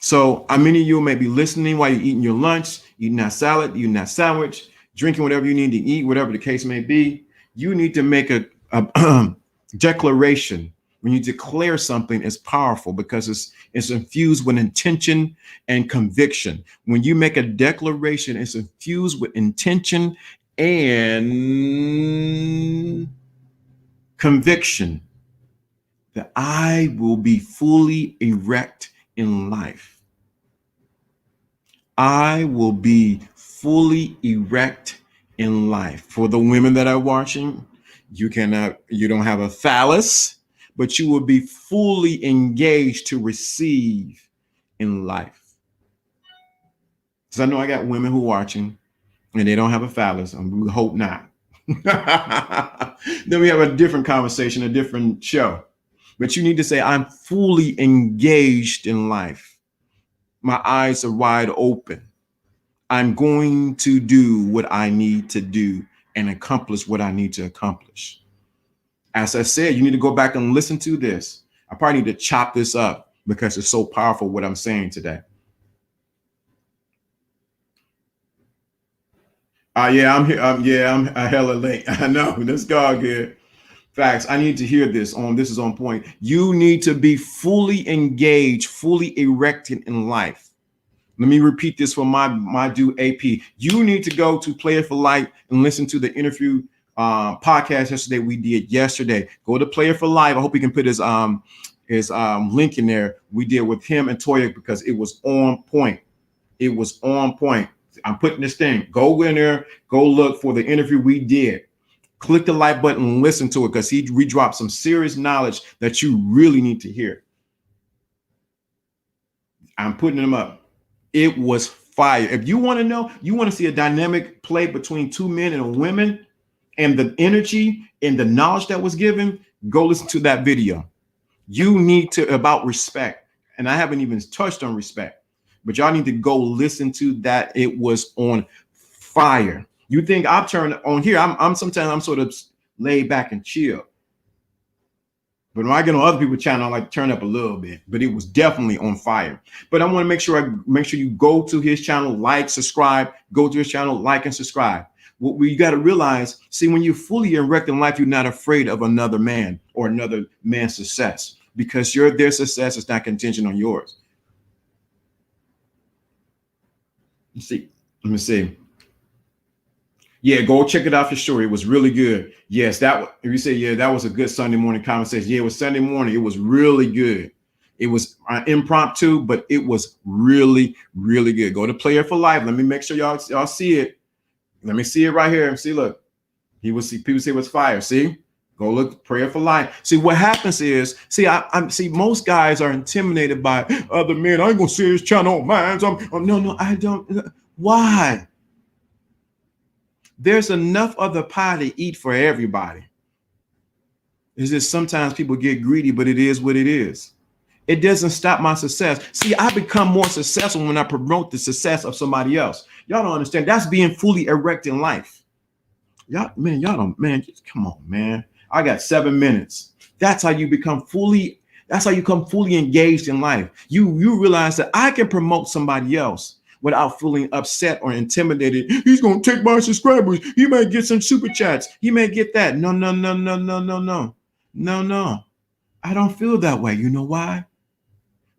So many of you may be listening while you're eating your lunch, eating that salad, eating that sandwich, drinking whatever you need to eat, whatever the case may be. You need to make a declaration. When you declare something, it's powerful because it's infused with intention and conviction. When you make a declaration, it's infused with intention and conviction that I will be fully erect in life. I will be fully erect in life. For the women that are watching, you don't have a phallus, but you will be fully engaged to receive in life. Because I know I got women who are watching and they don't have a phallus, and we hope not. Then we have a different conversation, a different show. But you need to say, I'm fully engaged in life. My eyes are wide open. I'm going to do what I need to do and accomplish what I need to accomplish. As I said, you need to go back and listen to this. I probably need to chop this up because it's so powerful what I'm saying today. Yeah, I'm here. I'm a hella late. I know. Let's go good. Facts. I need to hear this. This is on point. You need to be fully engaged, fully erected in life. Let me repeat this for my dude AP. You need to go to Player for Life and listen to the interview podcast yesterday. We did yesterday. Go to Player for Life. I hope he can put his link in there. We did with him and Toya because it was on point. It was on point. I'm putting this thing. Go in there. Go look for the interview we did. Click the like button and listen to it because we dropped some serious knowledge that you really need to hear. I'm putting them up. It was fire. If you want to know, you want to see a dynamic play between two men and a woman, and the energy and the knowledge that was given, go listen to that video. You need to about respect. And I haven't even touched on respect, but y'all need to go listen to that. It was on fire. You think I've turned on here? I'm sometimes I'm sort of laid back and chill. But when I get on other people's channel, I like to turn up a little bit. But it was definitely on fire. But I want to make sure you go to his channel, like, subscribe, go to his channel, like, and subscribe. What we got to realize, see, when you're fully erect in life, you're not afraid of another man or another man's success, because their success is not contingent on yours. Let me see. Yeah, go check it out for sure. It was really good. Yes, if you say, yeah, that was a good Sunday morning conversation. Yeah, it was Sunday morning. It was really good. It was impromptu, but it was really, really good. Go to Player for Life. Let me make sure y'all see it. Let me see it right here. See, look. People say it was fire. See? Go look, Prayer for Life. See, what happens is, I see most guys are intimidated by other men. I ain't gonna see his channel on mine. No, I don't. Why? There's enough of the pie to eat for everybody. It's just sometimes people get greedy, but it is what it is. It doesn't stop my success. See, I become more successful when I promote the success of somebody else. Y'all don't understand. That's being fully erect in life. Y'all just come on, man. I got 7 minutes. That's how you become fully engaged in life. You realize that I can promote somebody else without feeling upset or intimidated. He's gonna take my subscribers. He might get some super chats. He may get that. No. I don't feel that way. You know why?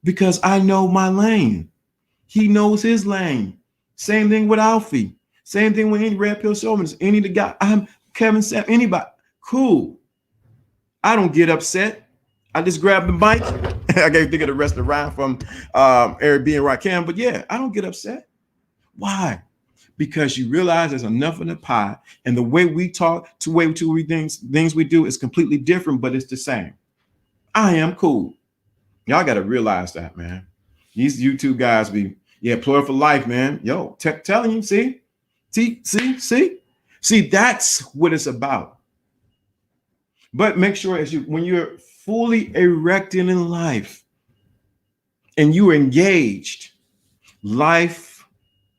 Because I know my lane. He knows his lane. Same thing with Alfie. Same thing with any Red Pill Showmans. Any of the guy. I'm Kevin Sam. Anybody. Cool. I don't get upset. I just grab the mic. I can't think of the rest of the rhyme from Eric B and Rakim, but yeah, I don't get upset. Why? Because you realize there's enough in the pie, and the way we talk, things we do is completely different, but it's the same. I am cool. Y'all got to realize that, man. These YouTube guys Player for Life, man. Yo, telling you, see, that's what it's about. But make sure when you're fully erected in life and you're engaged, life,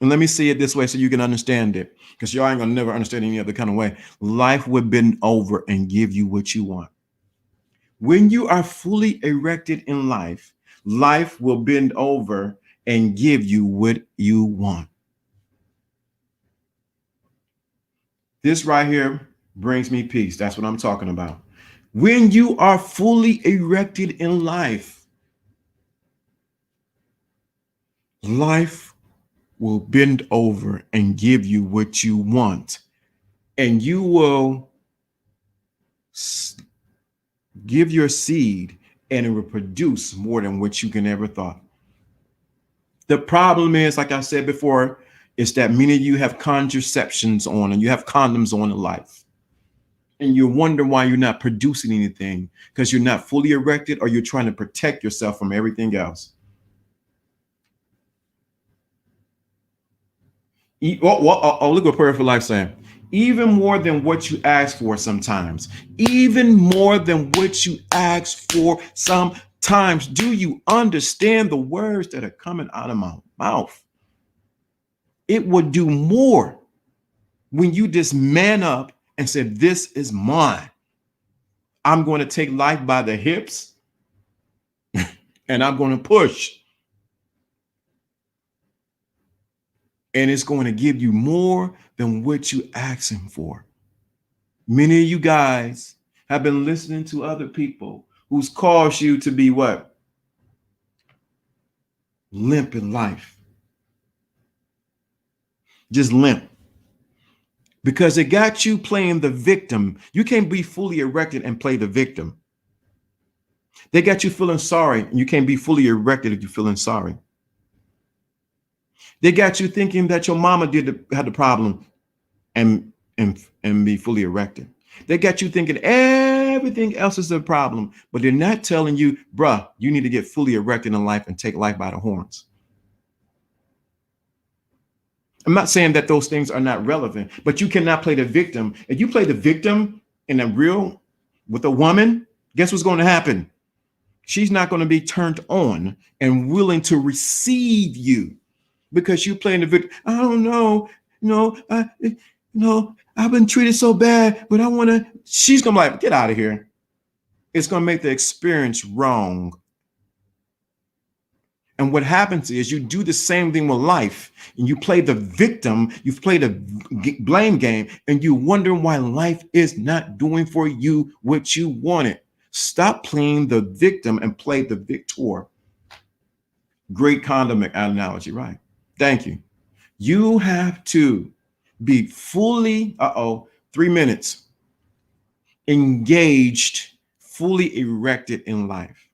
and let me say it this way so you can understand it, because y'all ain't gonna never understand any other kind of way. Life will bend over and give you what you want. When you are fully erected in life, life will bend over and give you what you want. This right here brings me peace. That's what I'm talking about. When you are fully erected in life, life will bend over and give you what you want. And you will give your seed and it will produce more than what you can ever thought. The problem is, like I said before, is that many of you have contraceptions on and you have condoms on in life. And you wonder why you're not producing anything, because you're not fully erected or you're trying to protect yourself from everything else. Look what Prayer for Life saying. Even more than what you ask for sometimes. Even more than what you ask for sometimes. Do you understand the words that are coming out of my mouth? It would do more when you just man up and said, this is mine. I'm going to take life by the hips and I'm going to push. And it's going to give you more than what you're asking for. Many of you guys have been listening to other people who's caused you to be what? Limp in life. Just limp. Because it got you playing the victim. You can't be fully erected and play the victim. They got you feeling sorry, and you can't be fully erected if you're feeling sorry. They got you thinking that your mama had the problem and be fully erected. They got you thinking everything else is the problem, but they're not telling you, bruh, you need to get fully erected in life and take life by the horns. I'm not saying that those things are not relevant, but you cannot play the victim. If you play the victim in a real with a woman, guess what's going to happen? She's not going to be turned on and willing to receive you because you playing the victim. I don't know, I've been treated so bad, but I want to. She's gonna be like, get out of here. It's gonna make the experience wrong. And what happens is you do the same thing with life and you play the victim, you play the blame game, and you wonder why life is not doing for you what you wanted. Stop playing the victim and play the victor. Great condom analogy, right? Thank you. You have to be fully, 3 minutes, engaged, fully erected in life.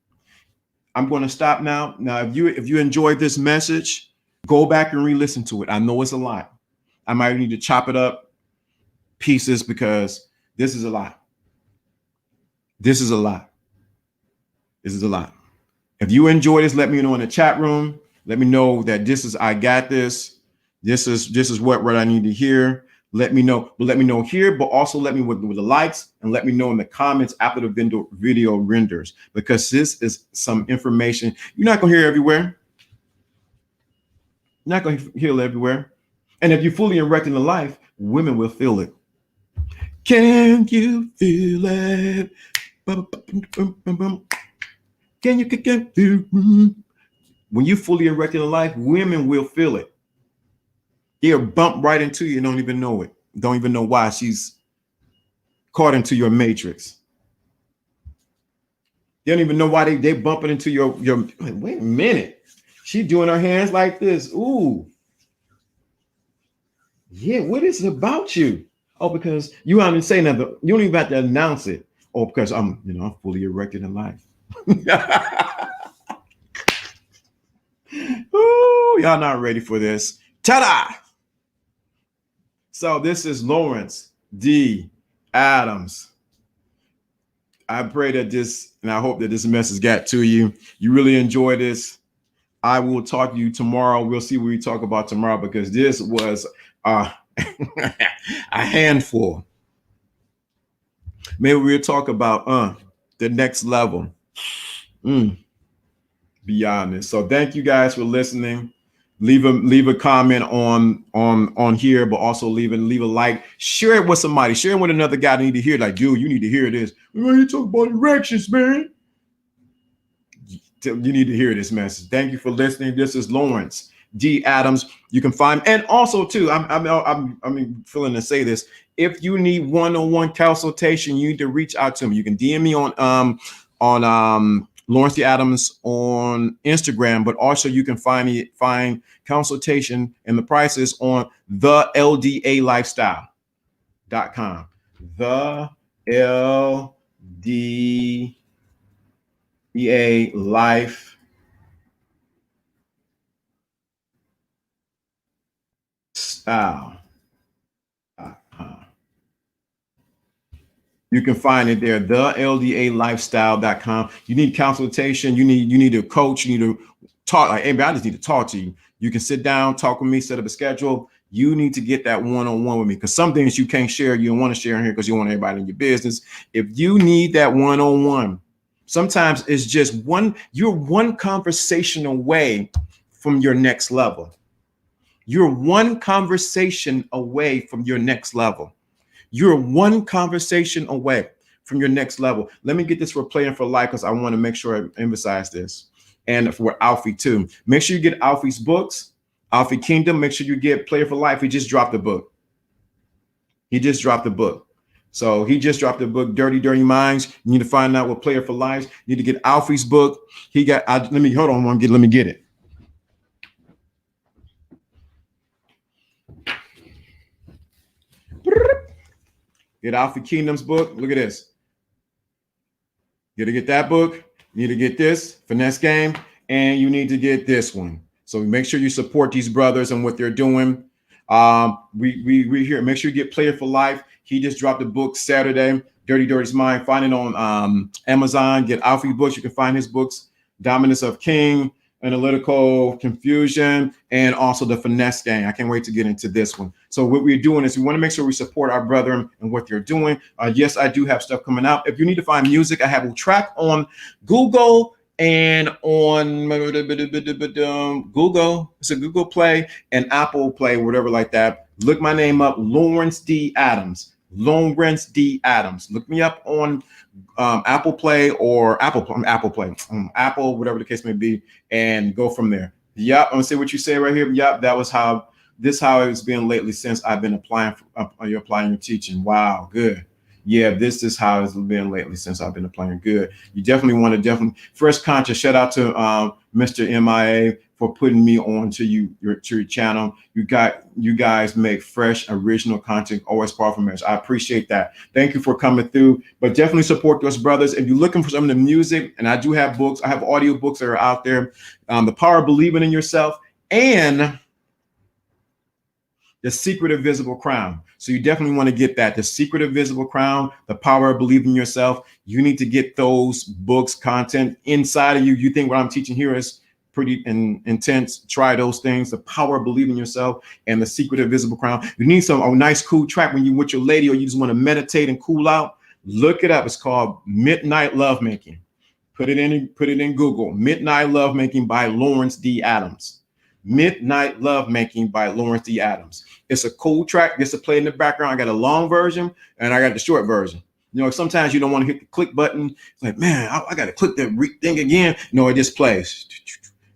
I'm going to stop now. Now, if you enjoyed this message, go back and re-listen to it. I know it's a lot. I might need to chop it up pieces because this is a lot. This is a lot. This is a lot. If you enjoy this, let me know in the chat room. Let me know that I got this. This is what I need to hear. Let me know. But let me know here, but also let me with the likes and let me know in the comments after the video renders, because this is some information you're not going to hear everywhere. You're not going to hear it everywhere. And if you're fully erect in the life, women will feel it. Can you feel it? Can you feel it? When you fully erect in the life, women will feel it. They'll bump right into you and don't even know it. Don't even know why she's caught into your matrix. They don't even know why they bumping into your wait a minute. She doing her hands like this. Ooh. Yeah, what is it about you? Oh, because you haven't say nothing. You don't even have to announce it. Oh, because I'm fully erected in life. Ooh, y'all not ready for this. Ta-da! So this is Lawrence D. Adams. I pray that and I hope that this message got to you. You really enjoy this. I will talk to you tomorrow. We'll see what we talk about tomorrow, because this was a handful. Maybe we'll talk about the next level. Beyond this. So thank you guys for listening. Leave a comment on here, but also leave a like. Share it with somebody. Share it with another guy that need to hear. Like, dude, you need to hear this. You talk about erections, man. You need to hear this message. Thank you for listening. This is Lawrence D. Adams. You can find, and also too, I'm feeling to say this. If you need one-on-one consultation, you need to reach out to me. You can DM me on Lawrence D. Adams on Instagram, but also you can find consultation and the prices on the LDAlifestyle.com. The LDA Lifestyle. You can find it there, the LDAlifestyle.com. You need consultation. You need a coach. You need to talk. Like, hey, man, I just need to talk to you. You can sit down, talk with me, set up a schedule. You need to get that one-on-one with me, because some things you can't share. You don't want to share in here because you want everybody in your business. If you need that one-on-one, sometimes it's just you're one conversation away from your next level. You're one conversation away from your next level. You're one conversation away from your next level. Let me get this for Playing for Life, because I want to make sure I emphasize this. And for Alfie too. Make sure you get Alfie's books, Alfie Kingdom. Make sure you get Player for Life. He just dropped the book. So he just dropped the book, Dirty Minds. You need to find out what Player for Life. You need to get Alfie's book. Let me get it. Get Alfie Kingdom's book. Look at this. You got to get that book. You need to get this Finesse Game, and you need to get this one. So make sure you support these brothers and what they're doing. We here. Make sure you get Player for Life. He just dropped the book Saturday, Dirty's Mind. Find it on Amazon. Get Alfie books. You can find his books, Dominance of King. analytical confusion, and also the finesse gang. I can't wait to get into this one. So what we're doing is we want to make sure we support our brethren and what they're doing. Yes, I do have stuff coming out. If you need to find music, I have a track on Google and on Google. It's a Google Play and Apple Play, whatever like that. Look my name up, Lawrence D. Adams. Lawrence D. Adams. Look me up on Apple Play or Apple Play, Apple, whatever the case may be, and go from there. Yep, I'm gonna say what you say right here. Yep, that was how it's been lately since I've been applying your teaching. Wow, good. Yeah, this is how it's been lately since I've been applying. Good. You definitely want to first conscious. Shout out to Mr. MIA for putting me on to your channel. You guys make fresh, original content, always powerful message. I appreciate that. Thank you for coming through. But definitely support those brothers. If you're looking for some of the music, and I do have books, I have audio books that are out there. The Power of Believing in Yourself and The Secret of Visible Crown. So you definitely want to get that. The Secret of Visible Crown, The Power of Believing in Yourself. You need to get those books, content inside of you. You think what I'm teaching here is pretty intense. Try those things. The Power of Believing in Yourself and The Secret of Visible Crown. You need a nice, cool track when you're with your lady or you just want to meditate and cool out. Look it up. It's called Midnight Lovemaking. Put it in Google. Midnight Lovemaking by Lawrence D. Adams. Midnight Lovemaking by Lawrence D. Adams. It's a cool track just to play in the background. I got a long version and I got the short version. You know, sometimes you don't want to hit the click button. It's like, man, I got to click that thing again. No, it just plays.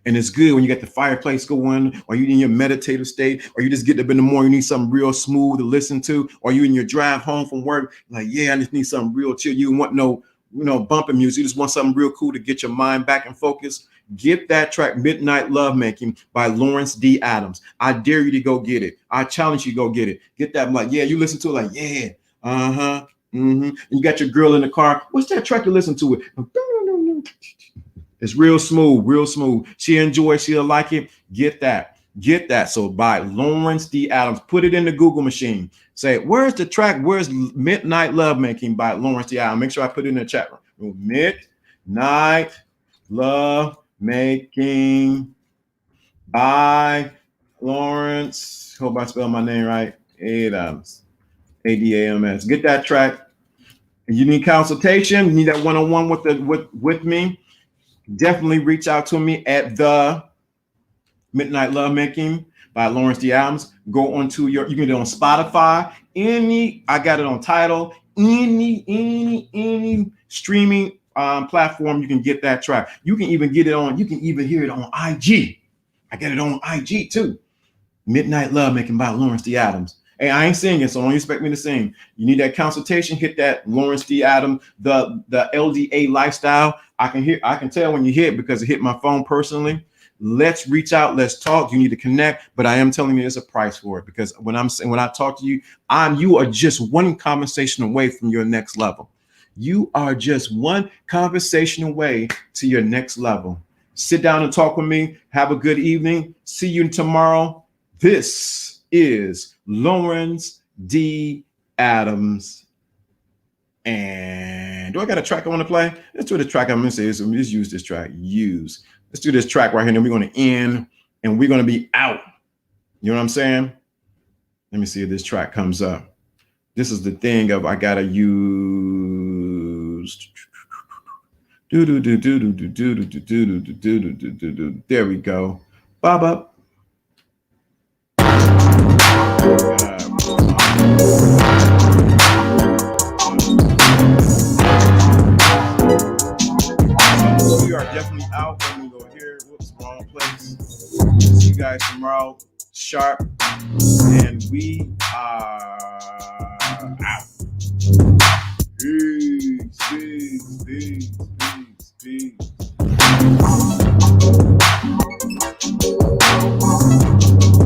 And it's good when you got the fireplace going, or you in your meditative state, or you just get up in the morning, you need something real smooth to listen to, or you in your drive home from work, like, yeah, I just need something real chill. You want no, bumping music. You just want something real cool to get your mind back in focus. Get that track, Midnight Lovemaking by Lawrence D. Adams. I dare you to go get it. I challenge you to go get it. Get that. I'm like, yeah, you listen to it like, yeah, uh-huh, mm-hmm. And you got your girl in the car. What's that track you listen to it? It's real smooth, real smooth. She enjoys, she'll like it. Get that. So by Lawrence D. Adams, put it in the Google machine. Say, where's the track? Where's Midnight Lovemaking by Lawrence D. Adams? Make sure I put it in the chat room. Midnight Lovemaking by Lawrence. Hope I spelled my name right. Adams. Adams. Get that track. If you need consultation, you need that one-on-one with me, definitely reach out to me at the Midnight Lovemaking by Lawrence D. Adams. Go onto you can get it on Spotify. I got it on Tidal. Any streaming platform, you can get that track. You can even hear it on IG. I got it on IG too. Midnight Lovemaking by Lawrence D. Adams. Hey, I ain't singing, so don't expect me to sing. You need that consultation, hit that Lawrence D. Adams, the LDA lifestyle. I can tell when you hit because it hit my phone personally. Let's reach out, let's talk. You need to connect, but I am telling you there's a price for it, because when I talk to you, you are just one conversation away from your next level. You are just one conversation away to your next level. Sit down and talk with me. Have a good evening. See you tomorrow. This is Lawrence D. Adams. And do I got a track I want to play? Let's do the track. I'm going to say this. Let's use this track. Let's do this track right here. And then we're going to end and we're going to be out. You know what I'm saying? Let me see if this track comes up. This is the thing of I got to use. There we go. Bob up. We are definitely out. Let me go here. Whoops, wrong place. See you guys tomorrow sharp, and we are out. Peace.